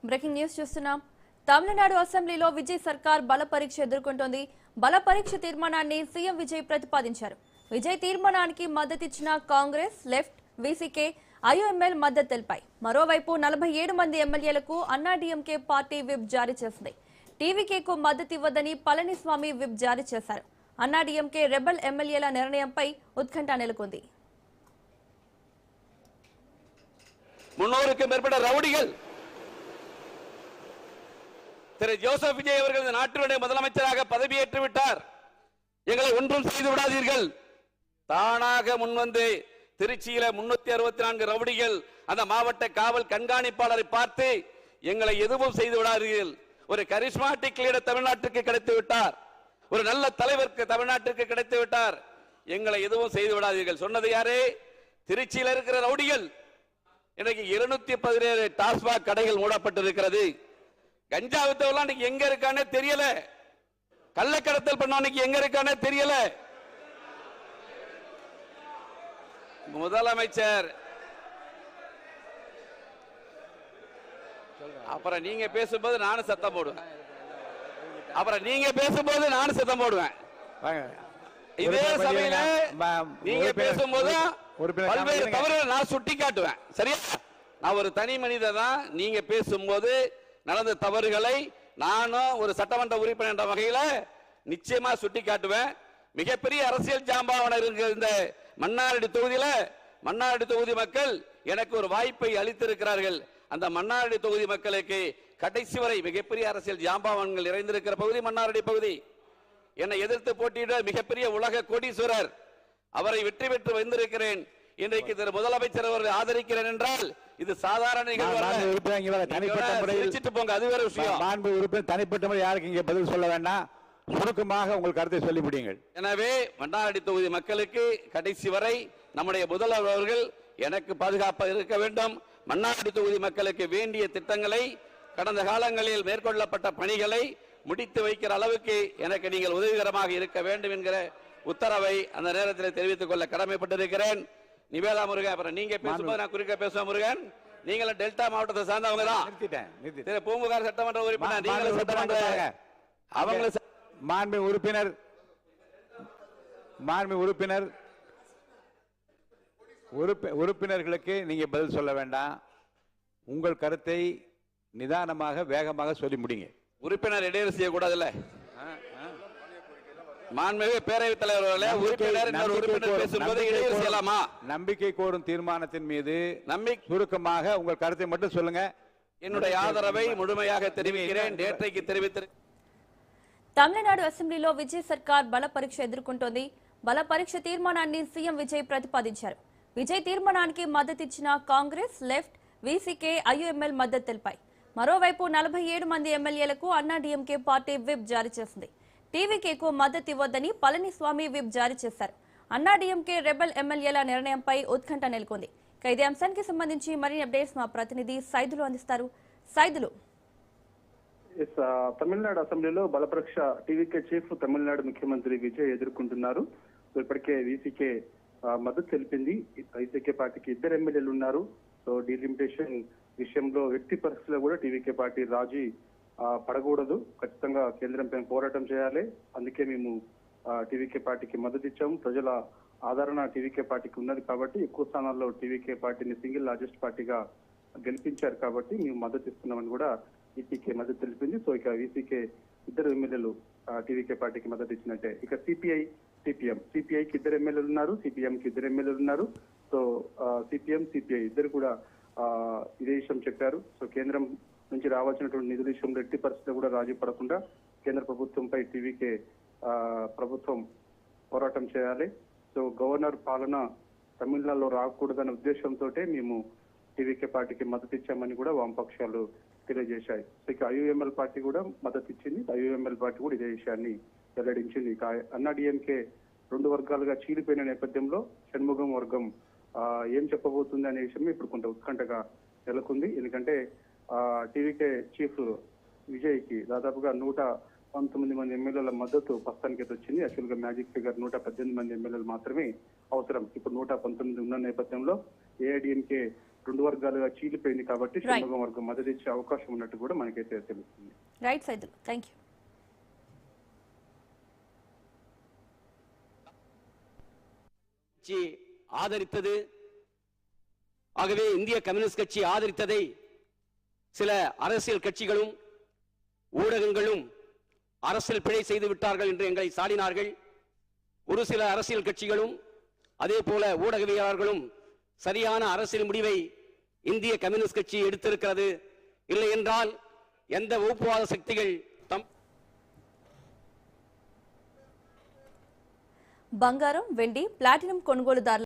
Breaking news చూస్తున్నాం. తమిళనాడు అసెంబ్లీలో విజయ్ సర్కార్ బల పరీక్ష ఎదుర్కొంటోంది. బల పరీక్ష తీర్మానాన్ని సీఎం విజయ్ ప్రతిపాదించారు. విజయ్ తీర్మానానికి మద్దతిచ్చిన కాంగ్రెస్, లెఫ్ట్, వీసీకే, ఐయుఎంఎల్ మద్దతు తెలిపాయి. మరోవైపు 47 మంది ఎమ్మెల్యేలకు అన్నాడీఎంకే పార్టీ విప్ జారీ చేసింది. టీవీకేకు మద్దతు ఇవ్వదని పళనిస్వామి విప్ జారీ చేశారు. అన్నాడీఎంకే రెబల్ ఎమ్మెల్యేల నిర్ణయంపై ఉత్కంఠ నెలకొంది. 300க்கும் மேற்பட்ட ரவுடிகள் திரு ஜோசப் விஜய் அவர்கள் இந்த நாட்டினுடைய முதலமைச்சராக பதவியேற்று விட்டார். எங்களை ஒன்றும் செய்து விடாதீர்கள். தானாக முன்வந்து திருச்சியில 364 ரவுடிகள் அந்த மாவட்ட காவல் கண்காணிப்பாளரை பார்த்து எங்களை எதுவும் செய்து விடாதீர்கள். ஒரு கரிஸ்மாட்டிக் லீடர் தமிழ்நாட்டுக்கு கிடைத்து விட்டார். ஒரு நல்ல தலைவருக்கு தமிழ்நாட்டுக்கு கிடைத்து விட்டார். எங்களை எதுவும் செய்து விடாதீர்கள் சொன்னது யாரே? திருச்சியில இருக்கிற ரவுடிகள். இன்னைக்கு 217 டாஸ்மாக் கடைகள் மூடப்பட்டிருக்கிறது. கஞ்சா வித்தவெல்லாம் இன்னைக்கு எங்க இருக்கானே தெரியல. கள்ளக்கடத்தல் பண்ணவனுக்கு எங்க இருக்கானே தெரியல. முதலமைச்சர் அப்புறம் நீங்க பேசும்போது நானும் சத்தம் போடுவேன். இதே சபையில நீங்க பேசும்போது பல்வேறு தவறுகளை நான் சுட்டி காட்டுவேன். சரியா? நான் ஒரு தனி மனிதன் தான். நீங்க பேசும்போது நடந்த தவறுகளை நானும் ஒரு சட்டமன்ற உறுப்பினர் என்ற வகையில நிச்சயமா சுட்டி காட்டுவேன். மிகப்பெரிய அரசியல் ஜாம்பாவன இருக்கிற இந்த மன்னார்குடி தொகுதியில மன்னார்குடி தொகுதி மக்கள் எனக்கு ஒரு வாய்ப்பை அளித்திருக்கிறார்கள். அந்த மன்னார்குடி தொகுதி மக்களுக்கு கடைசி வரை மிகப்பெரிய அரசியல் ஜாம்பாவன்கள் நிறைந்திருக்கிற பகுதி மன்னார்குடி பகுதி. என்னை எதிர்த்து போட்டியிட மிகப்பெரிய உலக கோடீஸ்வரர், அவரை வெற்றி பெற்று வந்திருக்கிறேன். இன்றைக்கு திரு முதலமைச்சர் அவர்களை ஆதரிக்கிறேன் என்றால் இது சாதாரண நிகழ்வு. அது வேற விஷயம். தனிப்பட்ட முறை யாருக்கு இங்கே பதில் சொல்ல வேண்டாம். சுருக்கமாக உங்கள் கருத்தை சொல்லி முடியுங்கள். எனவே மன்னார்குடி தொகுதி மக்களுக்கு கடைசி வரை நம்முடைய முதல்வர் அவர்கள் எனக்கு பாதுகாப்பாக இருக்க வேண்டும். மன்னார்குடி தொகுதி மக்களுக்கு வேண்டிய திட்டங்களை கடந்த காலங்களில் மேற்கொள்ளப்பட்ட பணிகளை முடித்து வைக்கிற அளவுக்கு எனக்கு நீங்கள் உதவிகரமாக இருக்க வேண்டும் என்கிற உத்தரவை அந்த நேரத்தில் தெரிவித்துக் கொள்ள கடமைப்பட்டிருக்கிறேன். நிவேதா முருகன், அப்புறம் நீங்க பேசும்போது நான் குறுக்க பேசுவேன். முருகன், நீங்களும் டெல்டா மாவட்டத்தை சார்ந்தவங்க தான். பூம்புகார் சட்டமன்ற உறுப்பினர், நீங்களும் சட்டமன்ற அவங்க மாண்பு உறுப்பினர்களுக்கு நீங்க பதில் சொல்ல வேண்டாம். உங்கள் கருத்தை நிதானமாக வேகமாக சொல்லி முடிங்க. உறுப்பினர் இடையூறு செய்யக்கூடாதுல்ல. மாண்புமிகு பேரவைத் தலைவர்களே, உறுப்பினர் பேசும்போது இடையூறு செய்யலாமா? நம்பிக்கை கோரும் தீர்மானத்தின் மீது சுருக்கமாக உங்கள் கருத்தை மட்டும் சொல்லுங்க. என்னுடைய ஆதரவை முழுமையாக தெரிவிக்கிறேன். நேற்றைக்கு தெரிவித்திருக்கிறேன். తమిళనాడు అసెంబ్లీలో విజయ్ సర్కార్ బల పరీక్ష ఎదుర్కొంటోంది. బల పరీక్ష తీర్మానాన్ని సీఎం విజయ్ ప్రతిపాదించారు. విజయ్ తీర్మానానికి మద్దతిచ్చిన కాంగ్రెస్, లెఫ్ట్, వీసీకే, ఐయుఎంఎల్ మద్దతు తెలిపాయి. మరోవైపు 47 మంది ఎమ్మెల్యేలకు అన్నాడీఎంకే పార్టీ విప్ జారీ చేసింది. టీవీకేకు మద్దతు ఇవ్వొద్దని పళనిస్వామి విప్ జారీ చేశారు. అన్నాడీఎంకే రెబల్ ఎమ్మెల్యేల నిర్ణయంపై ఉత్కంఠ నెలకొంది. ఇదే అంశానికి సంబంధించి మరిన్ని అప్డేట్స్ మా ప్రతినిధి సైదులు అందిస్తారు. సైదులు, తమిళనాడు అసెంబ్లీలో బలపరీక్ష టీవీకే చీఫ్ తమిళనాడు ముఖ్యమంత్రి విజయ్ ఎదుర్కొంటున్నారు. ఇప్పటికే వీసీకే మద్దతు తెలిపింది. వీసీకే పార్టీకి 2 ఎమ్మెల్యేలు ఉన్నారు. సో డీలిమిటేషన్ విషయంలో వ్యక్తి పరిస్థితుల్లో కూడా టీవీకే పార్టీ రాజీ పడకూడదు. ఖచ్చితంగా కేంద్రంపై పోరాటం చేయాలి. అందుకే మేము టీవీకే పార్టీకి మద్దతు ఇచ్చాము. ప్రజల ఆదరణ టీవీకే పార్టీకి ఉన్నది కాబట్టి ఎక్కువ స్థానాల్లో టీవీకే పార్టీని సింగిల్ లార్జెస్ట్ పార్టీగా గెలిపించారు కాబట్టి మేము మద్దతు ఇస్తున్నామని కూడా వీసీకే మద్దతు తెలిపింది. సో ఇక వీసీకే 2 ఎమ్మెల్యేలు టీవీకే పార్టీకి మద్దతు ఇచ్చినట్టే. ఇక సిపిఐ, సిపిఐకి 2 ఎమ్మెల్యేలు ఉన్నారు, సిపిఎంకి 2 ఎమ్మెల్యేలు ఉన్నారు. సో సిపిఎం, సిపిఐ ఇద్దరు కూడా ఇదే విషయం చెప్పారు. సో కేంద్రం నుంచి రావాల్సినటువంటి నిధుల విషయంలో ఎట్టి పరిస్థితుల్లో కూడా రాజీ పడకుండా కేంద్ర ప్రభుత్వంపై టీవీకే ప్రభుత్వం పోరాటం చేయాలి. సో గవర్నర్ పాలన తమిళనాడులో రాకూడదనే ఉద్దేశంతో మేము టీవీకే పార్టీకి మద్దతు ఇచ్చామని కూడా వామపక్షాలు తెలియజేశాయి. సో ఇక ఐయుఎంఎల్ పార్టీ కూడా మద్దతు ఇచ్చింది. ఐయుఎంఎల్ పార్టీ కూడా ఇదే విషయాన్ని వెల్లడించింది. ఇక అన్నాడీఎంకే 2 వర్గాలుగా చీలిపోయిన నేపథ్యంలో షణ్ముగం వర్గం ఏం చెప్పబోతుంది అనే విషయం ఇప్పుడు కొంత ఉత్కంఠగా నెలకొంది. ఎందుకంటే టీవీకే చీఫ్ విజయ్ కి దాదాపుగా 119 మంది ఎమ్మెల్యేల మద్దతు ప్రస్తుతానికి వచ్చింది. యాక్చువల్ గా మ్యాజిక్ ఫిగర్ 118 మంది ఎమ్మెల్యేలు మాత్రమే అవసరం. ఇప్పుడు 119 ఉన్న నేపథ్యంలో ఏఐడిఎంకే రెండు వర్గాలుగా చీలిపోయింది కాబట్టి షణ్ముగం వర్గం మద్దతు ఇచ్చే అవకాశం ఉన్నట్టు కూడా మనకైతే తెలుస్తుంది. Right Saidulu, thank you. ஆதரித்தது. ஆகவே இந்திய கம்யூனிஸ்ட் கட்சி ஆதரித்ததை சில அரசியல் கட்சிகளும் ஊடகங்களும் அரசியல் பிழை செய்து விட்டார்கள் என்று எங்களை சாடினார்கள். ஒரு சில அரசியல் கட்சிகளும் அதே போல ஊடகவியலாளர்களும் சரியான அரசியல் முடிவை இந்திய கம்யூனிஸ்ட் கட்சி எடுத்திருக்கிறது. இல்லை என்றால் எந்த வகுப்புவாத சக்திகள் బంగారం, వెండి, ప్లాటినం కొనుగోలుదారుల